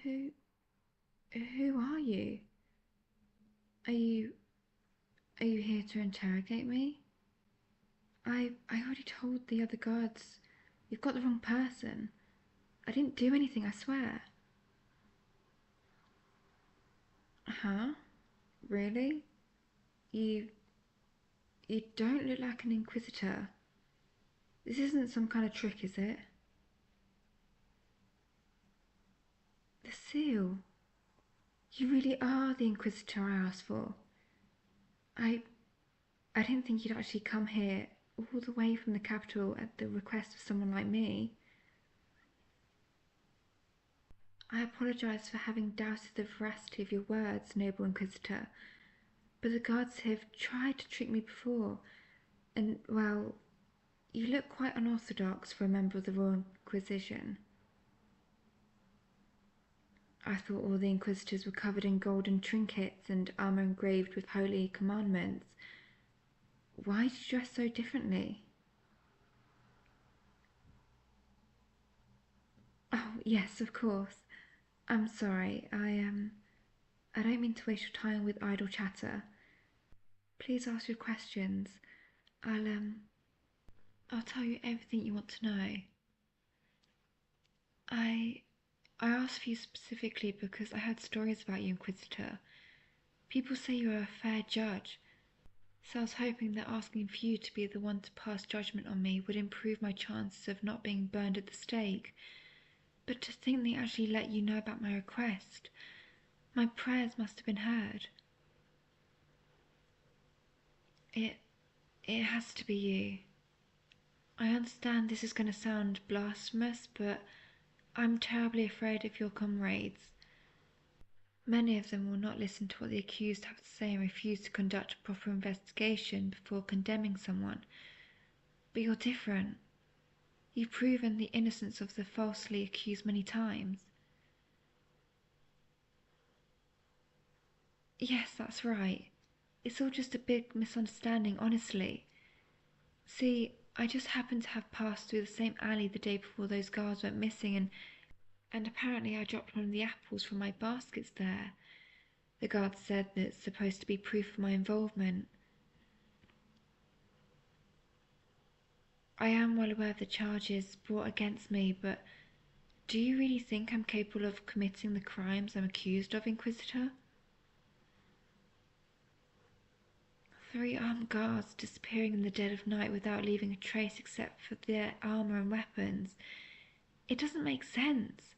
Who who are you? Are you are you here to interrogate me? I already told the other guards. You've got the wrong person. I didn't do anything, I swear. Huh? Really? You you don't look like an inquisitor. This isn't some kind of trick, is it? The seal. You really are the inquisitor I asked for. I I didn't think you'd actually come here all the way from the capital at the request of someone like me. I apologize for having doubted the veracity of your words, noble Inquisitor, but the guards have tried to trick me before, and, well, you look quite unorthodox for a member of the Royal Inquisition. I thought all the Inquisitors were covered in golden trinkets and armour engraved with holy commandments. Why do you dress so differently? Oh, yes, of course. I'm sorry. I don't mean to waste your time with idle chatter. Please ask your questions. I'll, um, I'll tell you everything you want to know. I I asked for you specifically because I heard stories about you, Inquisitor. People say you are a fair judge, so I was hoping that asking for you to be the one to pass judgment on me would improve my chances of not being burned at the stake. But to think they actually let you know about my request, my prayers must have been heard. It it has to be you. I understand this is going to sound blasphemous, but I'm terribly afraid of your comrades. Many of them will not listen to what the accused have to say and refuse to conduct a proper investigation before condemning someone. But you're different. You've proven the innocence of the falsely accused many times. Yes, that's right. It's all just a big misunderstanding, honestly. See, I just happened to have passed through the same alley the day before those guards went missing, and apparently I dropped one of the apples from my baskets there. The guard said that it's supposed to be proof of my involvement. I am well aware of the charges brought against me, but do you really think I'm capable of committing the crimes I'm accused of, Inquisitor? 3 armed guards disappearing in the dead of night without leaving a trace except for their armour and weapons. It doesn't make sense.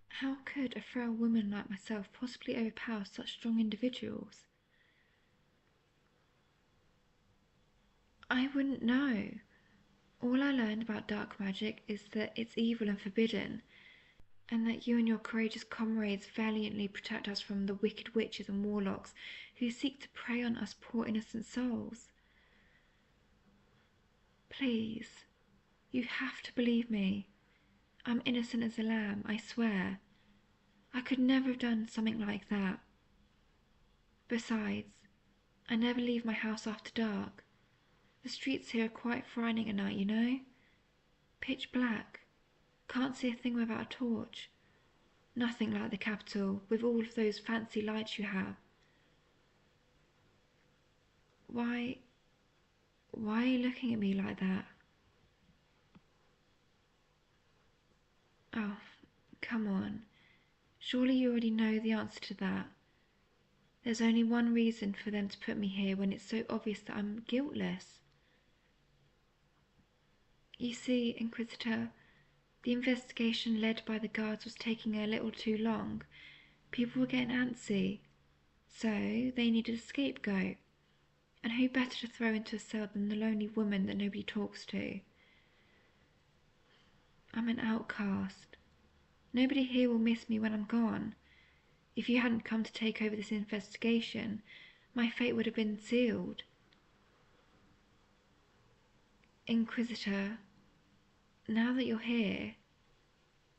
How could a frail woman like myself possibly overpower such strong individuals? I wouldn't know. All I learned about dark magic is that it's evil and forbidden, and that you and your courageous comrades valiantly protect us from the wicked witches and warlocks who seek to prey on us poor innocent souls. Please, you have to believe me. I'm innocent as a lamb, I swear. I could never have done something like that. Besides, I never leave my house after dark. The streets here are quite frightening at night, you know? Pitch black. Can't see a thing without a torch. Nothing like the capital, with all of those fancy lights you have. Why are you looking at me like that? Oh, come on. Surely you already know the answer to that. There's only one reason for them to put me here when it's so obvious that I'm guiltless. You see, Inquisitor, the investigation led by the guards was taking a little too long. People were getting antsy, so they needed a scapegoat. And who better to throw into a cell than the lonely woman that nobody talks to? I'm an outcast. Nobody here will miss me when I'm gone. If you hadn't come to take over this investigation, my fate would have been sealed. Inquisitor, now that you're here,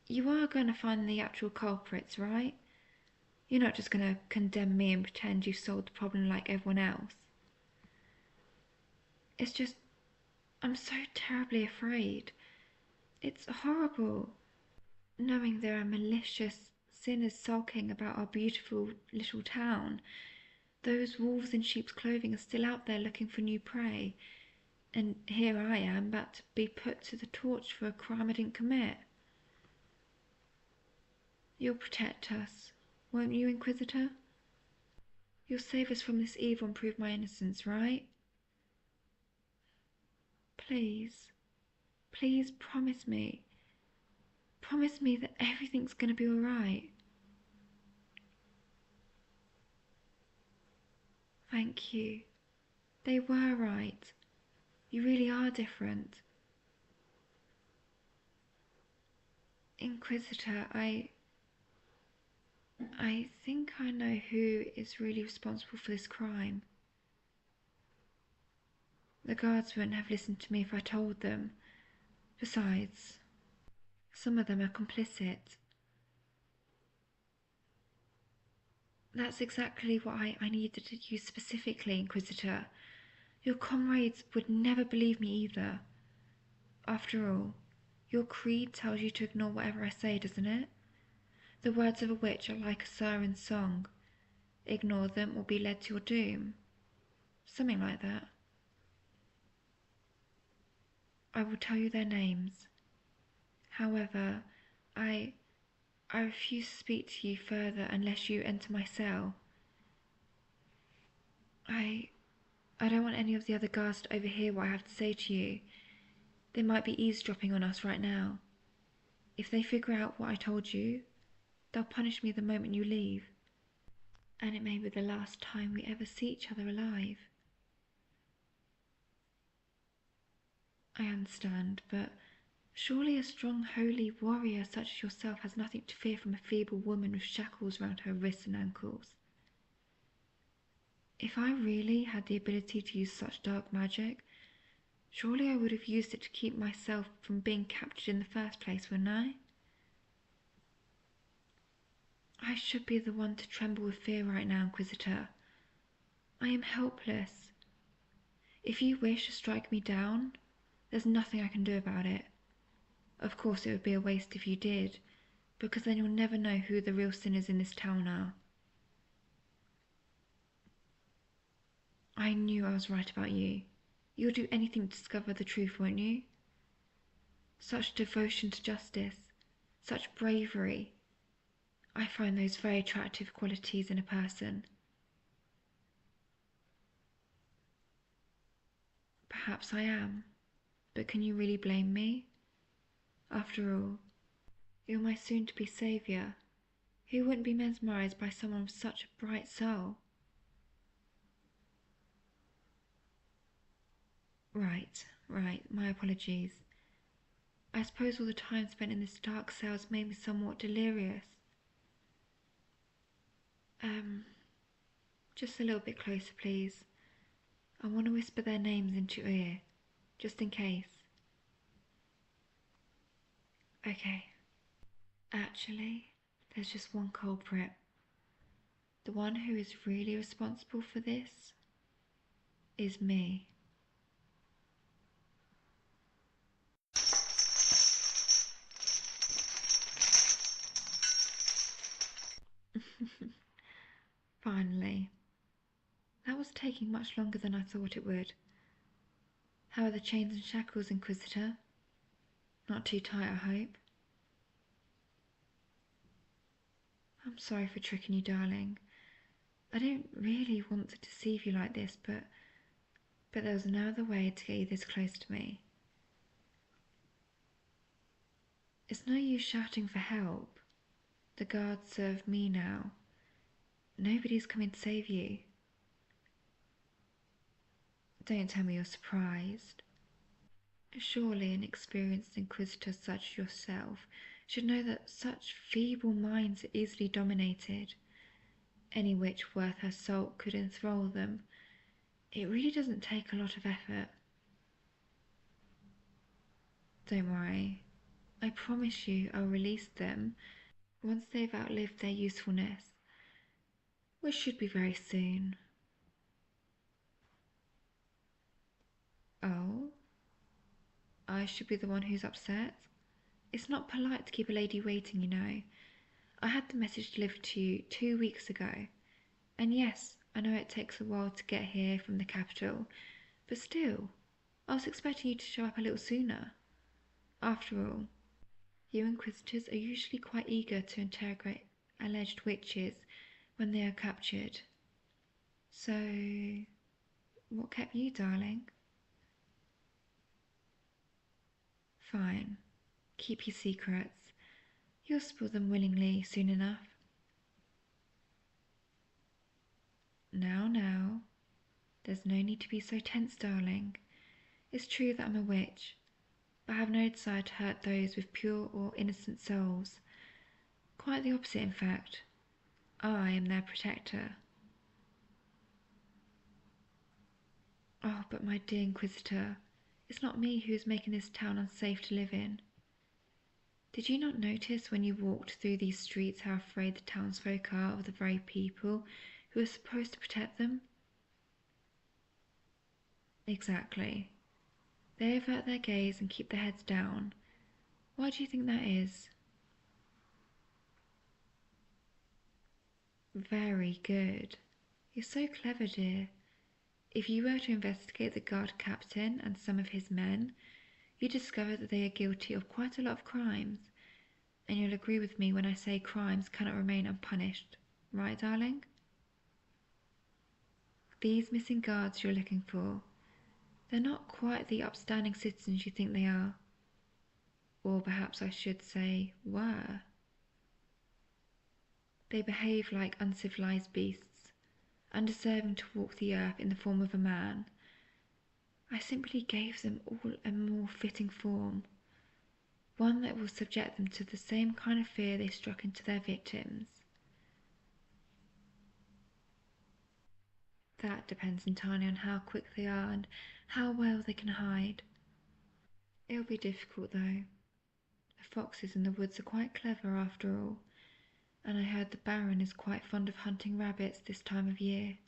you are going to find the actual culprits, right? You're not just going to condemn me and pretend you solved the problem like everyone else. It's just, I'm so terribly afraid. It's horrible, knowing there are malicious, sinners sulking about our beautiful little town. Those wolves in sheep's clothing are still out there looking for new prey. And here I am, about to be put to the torch for a crime I didn't commit. You'll protect us, won't you, Inquisitor? You'll save us from this evil and prove my innocence, right? Please, please promise me. Promise me that everything's going to be all right. Thank you. They were right. You really are different. Inquisitor, I think I know who is really responsible for this crime. The guards wouldn't have listened to me if I told them. Besides, some of them are complicit. That's exactly what I needed you specifically, Inquisitor. Your comrades would never believe me either. After all, your creed tells you to ignore whatever I say, doesn't it? The words of a witch are like a siren's song. Ignore them or be led to your doom. Something like that. I will tell you their names. However, I refuse to speak to you further unless you enter my cell. I don't want any of the other guards to overhear what I have to say to you. They might be eavesdropping on us right now. If they figure out what I told you, they'll punish me the moment you leave. And it may be the last time we ever see each other alive. I understand, but surely a strong, holy warrior such as yourself has nothing to fear from a feeble woman with shackles round her wrists and ankles. If I really had the ability to use such dark magic, surely I would have used it to keep myself from being captured in the first place, wouldn't I? I should be the one to tremble with fear right now, Inquisitor. I am helpless. If you wish to strike me down, there's nothing I can do about it. Of course it would be a waste if you did, because then you'll never know who the real sinners in this town are. I knew I was right about you. You'll do anything to discover the truth, won't you? Such devotion to justice, such bravery. I find those very attractive qualities in a person. Perhaps I am, but can you really blame me? After all, you're my soon-to-be saviour. Who wouldn't be mesmerised by someone with such a bright soul? Right, my apologies. I suppose all the time spent in this dark cell has made me somewhat delirious. Just a little bit closer, please. I want to whisper their names into your ear, just in case. Okay. Actually, there's just one culprit. The one who is really responsible for this is me. Finally. That was taking much longer than I thought it would. How are the chains and shackles, Inquisitor? Not too tight, I hope. I'm sorry for tricking you, darling. I don't really want to deceive you like this, but there was no other way to get you this close to me. It's no use shouting for help. The guards serve me now. Nobody's coming to save you. Don't tell me you're surprised. Surely an experienced inquisitor such as yourself should know that such feeble minds are easily dominated. Any witch worth her salt could enthrall them. It really doesn't take a lot of effort. Don't worry. I promise you I'll release them once they've outlived their usefulness, which should be very soon. Oh? I should be the one who's upset? It's not polite to keep a lady waiting, you know. I had the message delivered to you 2 weeks ago. And yes, I know it takes a while to get here from the capital, but still, I was expecting you to show up a little sooner. After all, you Inquisitors are usually quite eager to interrogate alleged witches when they are captured. So, what kept you, darling? Fine. Keep your secrets. You'll spill them willingly soon enough. Now. There's no need to be so tense, darling. It's true that I'm a witch, but I have no desire to hurt those with pure or innocent souls. Quite the opposite, in fact. I am their protector. Oh, but my dear Inquisitor, it's not me who is making this town unsafe to live in. Did you not notice when you walked through these streets how afraid the townsfolk are of the very people who are supposed to protect them? Exactly. They avert their gaze and keep their heads down. Why do you think that is? Very good. You're so clever, dear. If you were to investigate the guard captain and some of his men, you discover that they are guilty of quite a lot of crimes. And you'll agree with me when I say crimes cannot remain unpunished. Right, darling? These missing guards you're looking for, they're not quite the upstanding citizens you think they are. Or perhaps I should say, were. They behave like uncivilized beasts, undeserving to walk the earth in the form of a man. I simply gave them all a more fitting form, one that will subject them to the same kind of fear they struck into their victims. That depends entirely on how quick they are and how well they can hide. It'll be difficult, though. The foxes in the woods are quite clever after all, and I heard the Baron is quite fond of hunting rabbits this time of year.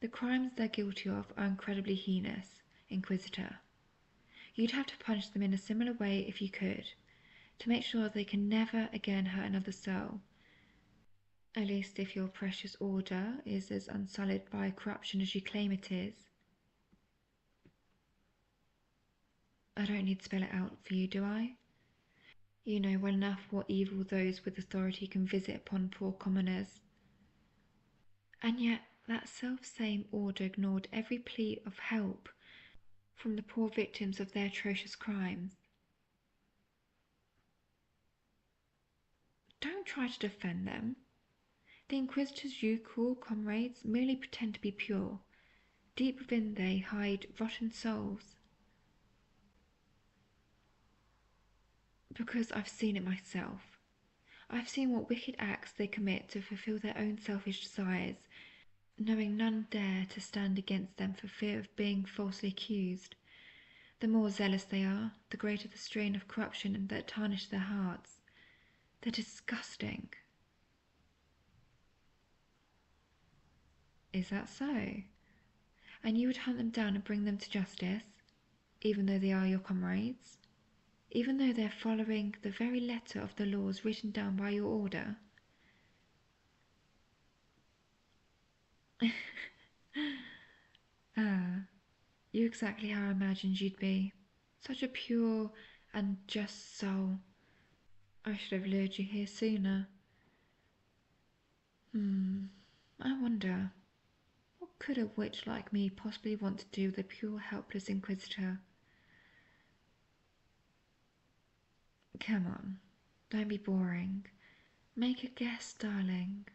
The crimes they're guilty of are incredibly heinous, Inquisitor. You'd have to punish them in a similar way if you could, to make sure they can never again hurt another soul. At least if your precious order is as unsullied by corruption as you claim it is. I don't need to spell it out for you, do I? You know well enough what evil those with authority can visit upon poor commoners. And yet that self-same order ignored every plea of help from the poor victims of their atrocious crimes. Don't try to defend them. The Inquisitors you call comrades merely pretend to be pure. Deep within they hide rotten souls. Because I've seen it myself. I've seen what wicked acts they commit to fulfill their own selfish desires, knowing none dare to stand against them for fear of being falsely accused. The more zealous they are, the greater the strain of corruption that tarnish their hearts. They're disgusting. Is that so? And you would hunt them down and bring them to justice, even though they are your comrades? Even though they're following the very letter of the laws written down by your order? Ah, you're exactly how I imagined you'd be. Such a pure and just soul. I should have lured you here sooner. I wonder, what could a witch like me possibly want to do with a pure, helpless Inquisitor? Come on, don't be boring. Make a guess, darling.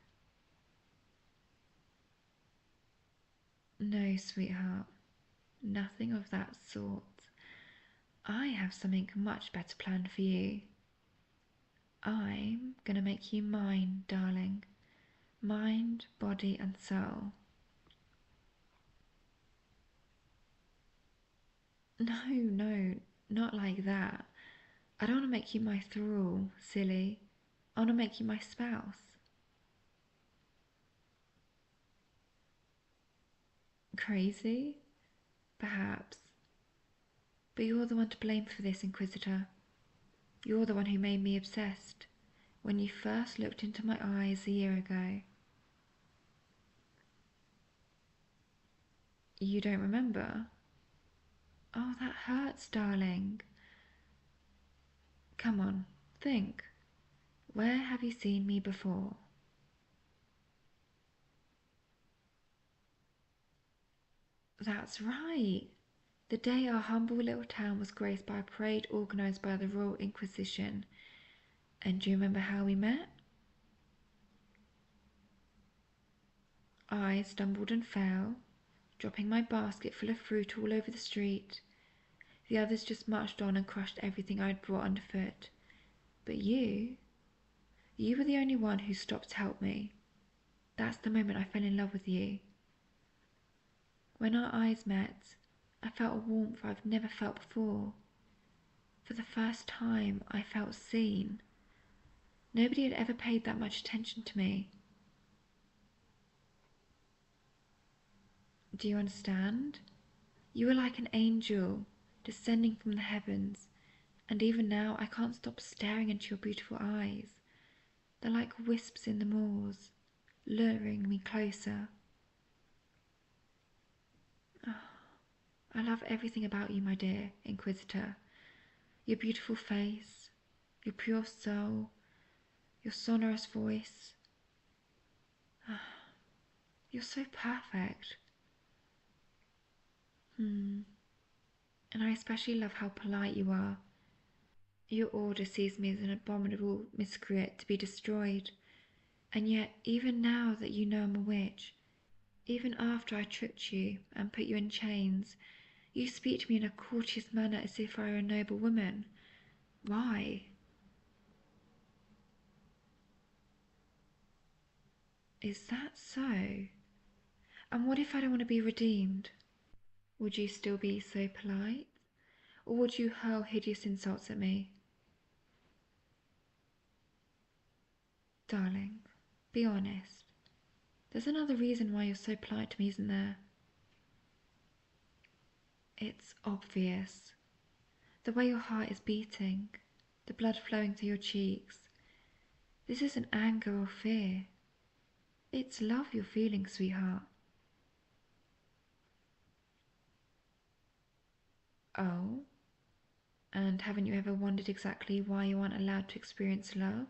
No, sweetheart, nothing of that sort. I have something much better planned for you. I'm gonna make you mine, darling. Mind, body and soul. No, not like that. I don't want to make you my thrall, silly. I want to make you my spouse. Crazy? Perhaps. But you're the one to blame for this, Inquisitor. You're the one who made me obsessed when you first looked into my eyes a year ago. You don't remember? Oh, that hurts, darling. Come on, think. Where have you seen me before? That's right. The day our humble little town was graced by a parade organised by the Royal Inquisition. And do you remember how we met? I stumbled and fell, dropping my basket full of fruit all over the street. The others just marched on and crushed everything I'd brought underfoot. But you were the only one who stopped to help me. That's the moment I fell in love with you. When our eyes met, I felt a warmth I've never felt before. For the first time, I felt seen. Nobody had ever paid that much attention to me. Do you understand? You were like an angel, descending from the heavens, and even now I can't stop staring into your beautiful eyes. They're like wisps in the moors, luring me closer. Oh, I love everything about you, my dear Inquisitor. Your beautiful face, your pure soul, your sonorous voice. You're so perfect. And I especially love how polite you are. Your order sees me as an abominable miscreant to be destroyed. And yet, even now that you know I'm a witch, even after I tricked you and put you in chains, you speak to me in a courteous manner as if I were a noble woman. Why? Is that so? And what if I don't want to be redeemed? Would you still be so polite? Or would you hurl hideous insults at me? Darling, be honest. There's another reason why you're so polite to me, isn't there? It's obvious. The way your heart is beating, the blood flowing through your cheeks. This isn't anger or fear. It's love you're feeling, sweetheart. Oh? And haven't you ever wondered exactly why you aren't allowed to experience love?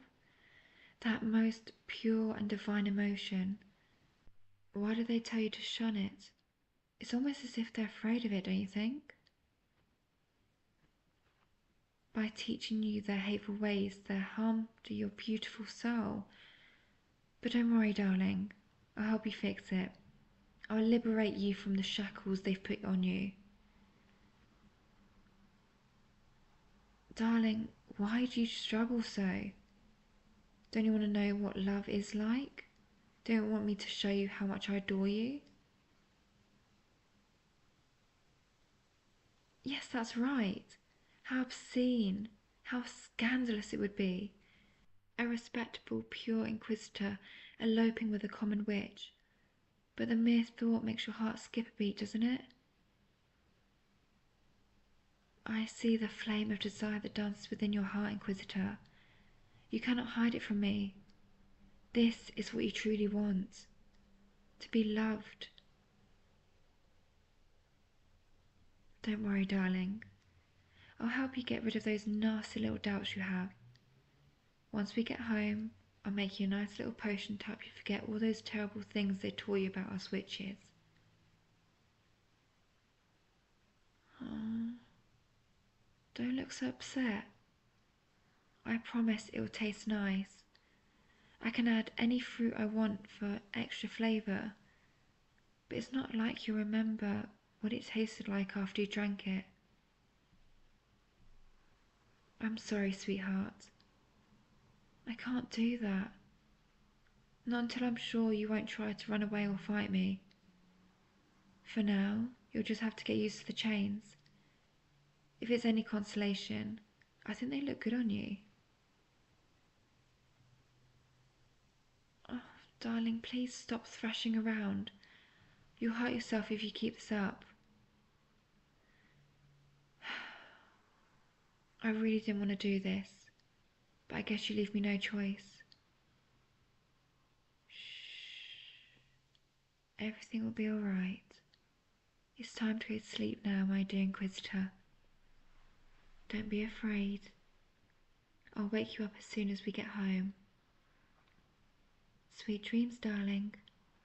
That most pure and divine emotion. Why do they tell you to shun it? It's almost as if they're afraid of it, don't you think? By teaching you their hateful ways, their harm to your beautiful soul. But don't worry, darling. I'll help you fix it. I'll liberate you from the shackles they've put on you. Darling, why do you struggle so? Don't you want to know what love is like? Don't you want me to show you how much I adore you? Yes, that's right. How obscene, how scandalous it would be. A respectable, pure Inquisitor eloping with a common witch. But the mere thought makes your heart skip a beat, doesn't it? I see the flame of desire that dances within your heart, Inquisitor. You cannot hide it from me. This is what you truly want. To be loved. Don't worry, darling. I'll help you get rid of those nasty little doubts you have. Once we get home, I'll make you a nice little potion to help you forget all those terrible things they taught you about us witches. Oh, don't look so upset. I promise it will taste nice. I can add any fruit I want for extra flavour, but it's not like you'll remember what it tasted like after you drank it. I'm sorry, sweetheart. I can't do that. Not until I'm sure you won't try to run away or fight me. For now, you'll just have to get used to the chains. If it's any consolation, I think they look good on you. Oh, darling, please stop thrashing around. You'll hurt yourself if you keep this up. I really didn't want to do this. but I guess you leave me no choice. Everything will be all right. It's time to go to sleep now, my dear Inquisitor. Don't be afraid. I'll wake you up as soon as we get home. Sweet dreams, darling.